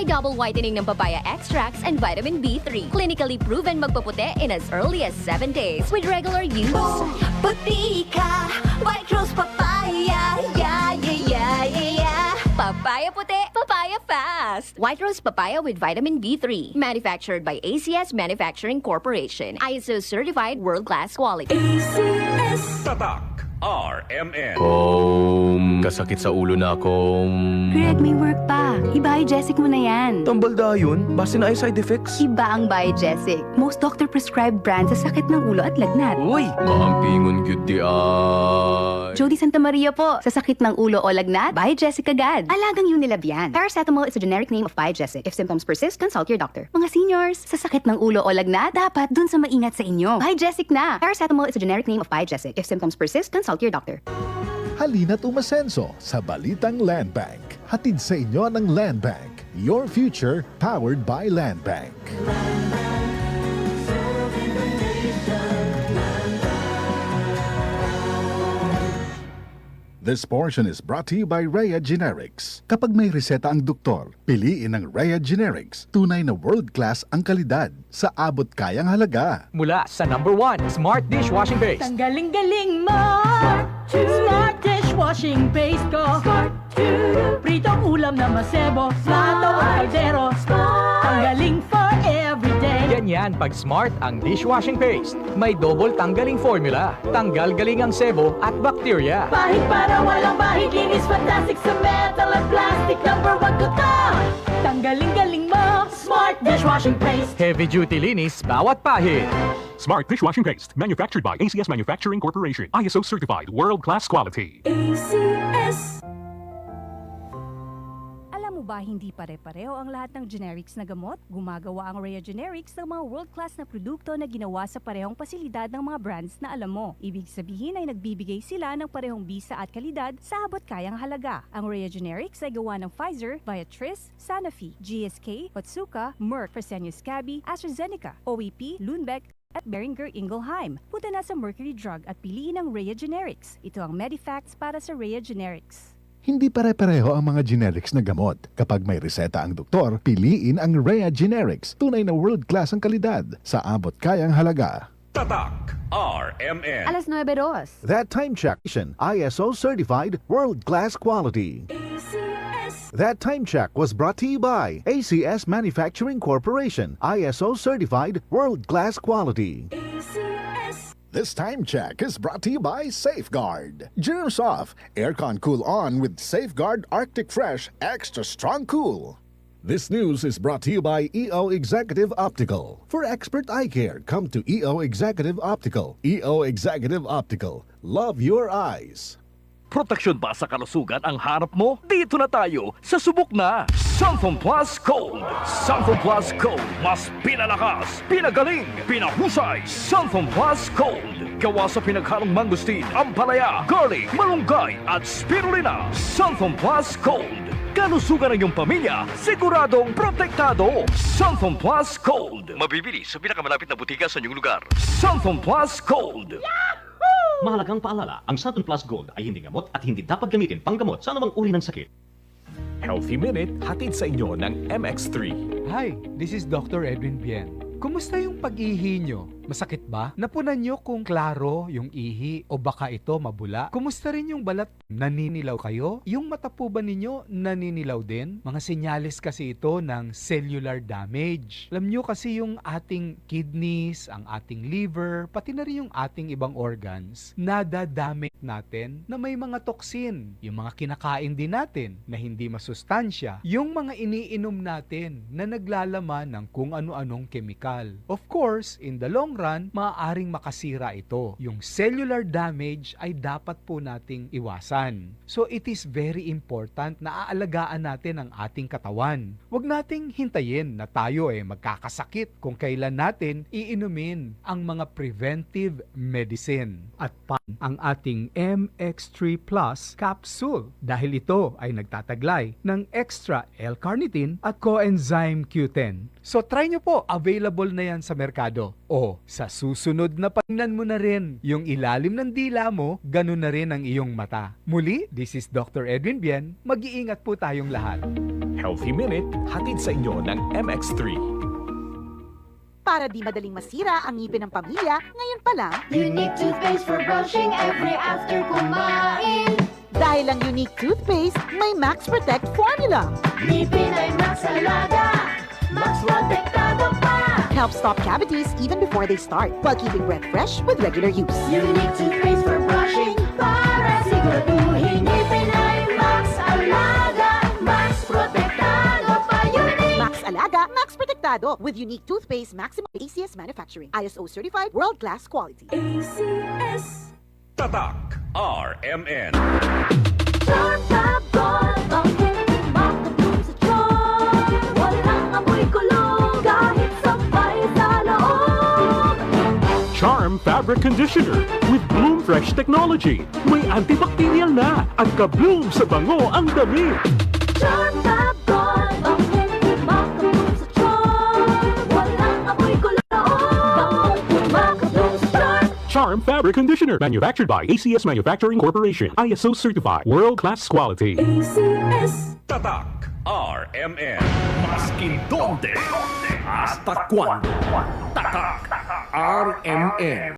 May double whitening ng papaya extracts and vitamin B3. Clinically proven magpaputi in as early as 7 days with regular use. Puti ka, White Rose Papaya, yeah, yeah, yeah, yeah, yeah. Papaya puti, papaya fast. White Rose Papaya with vitamin B3. Manufactured by ACS Manufacturing Corporation. ISO certified world-class quality. ACS. Tatak RMN. Kasakit sa ulo na akong... Greg, may work pa. I-Biogesic mo na yan. Tambalda yun? Base na ay side effects? Iba ang Biogesic. Most doctor-prescribed brand sa sakit ng ulo at lagnat. Uy! Maampingon gyud di ay... Jody Santa Maria po. Sa sakit ng ulo o lagnat, Biogesic agad. Alagang Unilab yan. Paracetamol is a generic name of Biogesic. If symptoms persist, consult your doctor. Mga seniors, sa sakit ng ulo o lagnat, dapat dun sa maingat sa inyo. Biogesic na. Paracetamol is a generic name of Biogesic. If symptoms persist, consult your doctor. Halina't umasenso sa Balitang Land Bank. Hatid sa inyo ng Land Bank. Your future powered by Land Bank. This portion is brought to you by Rhea Generics. Kapag may reseta ang doktor, piliin ang Rhea Generics. Tunay na world-class ang kalidad sa abot kayang halaga. Mula sa #1 Smart Dishwashing Base. Ang galing-galing mo, Smart Dishwashing Paste ko. Pritong ulam na masebo, plato o kaldero. Tanggaling for everyday. Ganyan pag Smart ang dishwashing paste. May double tanggaling formula. Tanggal galing ang sebo at bakterya. Bahid para walang bahid, linis fantastic sa metal at plastic. #1 ko to. Tanggaling-galing mo, Smart Dishwashing Paste. Heavy duty linis bawat pahid. Smart Dishwashing Paste. Manufactured by ACS Manufacturing Corporation. ISO certified world-class quality. ACS. Alam mo ba hindi pare-pareho ang lahat ng generics na gamot? Gumagawa ang Rhea Generics ng mga world-class na produkto na ginawa sa parehong pasilidad ng mga brands na alam mo. Ibig sabihin ay nagbibigay sila ng parehong bisa at kalidad sa abot kayang halaga. Ang Rhea Generics ay gawa ng Pfizer, Viatris, Sanofi, GSK, Otsuka, Merck, Fresenius Kabi, AstraZeneca, OEP, Lundbeck, at Boehringer Ingelheim. Punta na sa Mercury Drug at piliin ang Rhea Generics. Ito ang Medifacts para sa Rhea Generics. Hindi pare-pareho ang mga generics na gamot. Kapag may reseta ang doktor, piliin ang Rhea Generics. Tunay na world-class ang kalidad sa abot kayang halaga. Tatak RMN. Alas 9:02. That time check, ISO certified world-class quality. That time check was brought to you by ACS Manufacturing Corporation. ISO certified world-class quality. This time check is brought to you by Safeguard. Germs off, aircon cool on with Safeguard Arctic Fresh Extra Strong Cool. This news is brought to you by EO Executive Optical. For expert eye care, come to EO Executive Optical. EO Executive Optical. Love your eyes. Proteksyon ba sa kalusugan ang hanap mo? Dito na tayo sa subok na Sunfone Plus Gold. Sunfone Plus Gold. Mas pinalakas, pinagaling, pinahusay. Sunfone Plus Gold. Gawa sa pinaghalong mangustin, ampalaya, garlic, malunggay at spirulina. Sunfone Plus Gold. Kalusugan ng iyong pamilya, siguradong protektado. Sunfone Plus Gold. Mabibili sa pinakamalapit na butika sa inyong lugar. Sunfone Plus Gold. Mahalagang paalala, ang Sunfone Plus Gold ay hindi gamot at hindi dapat gamitin panggamot sa anumang uri ng sakit. Healthy Minute hatid sa inyo ng MX3. Hi, this is Dr. Edwin Bien. Kumusta yung pag-ihi nyo? Masakit ba? Napunan nyo kung klaro yung ihi o baka ito mabula? Kumusta rin yung balat? Naninilaw kayo? Yung mata po ba ninyo naninilaw din? Mga senyales kasi ito ng cellular damage. Alam nyo kasi yung ating kidneys, ang ating liver, pati na rin yung ating ibang organs, nadadamage natin na may mga toxin. Yung mga kinakain din natin na hindi masustansya. Yung mga iniinom natin na naglalaman ng kung ano-anong kemikal. Of course, in the long run, maaaring makasira ito. Yung cellular damage ay dapat po nating iwasan. So it is very important na aalagaan natin ang ating katawan. Huwag nating hintayin na tayo magkakasakit kung kailan natin iinumin ang mga preventive medicine. At ang ating MX3 Plus capsule dahil ito ay nagtataglay ng extra L-carnitine at coenzyme Q10. So try nyo po, available na yan sa merkado. O sa susunod na paningnan mo na rin yung ilalim ng dila mo, ganun na rin ang iyong mata. Muli, this is Dr. Edwin Bien. Mag-iingat po tayong lahat. Healthy Minute, hatid sa inyo ng MX3. Para di madaling masira ang ngipin ng pamilya, ngayon pa lang, Unique toothpaste for brushing every after kumain. dahil ang unique toothpaste, may Max Protect formula. Ngipin ay Max Alaga, Max Protektado pa. Helps stop cavities even before they start, while keeping breath fresh with regular use. Unique toothpaste for brushing para siguraduhin ngipin ay Max Alaga, Max Protektado pa. Unique! Max Alaga, Max Protectado with unique toothpaste, maximum ACS manufacturing, ISO certified, world-class quality. ACS. Tatak RMN. Charm Fab Gold, bakit kumakatulong sa charm? Walang amoy kulong kahit sabay sa loob. Charm Fabric Conditioner with Bloom Fresh Technology. May antibacterial na at ka-bloom sa bango ang damit. Charm Fab Gold, bakit kumakatulong sa charm? Walang amoy kulong, bakit kumakatulong sa charm? Charm Fabric Conditioner. Manufactured by ACS Manufacturing Corporation. ISO certified. World-class quality. ACS. Tatak RMN. Maskin donde, hasta cuando. Tatak RMN.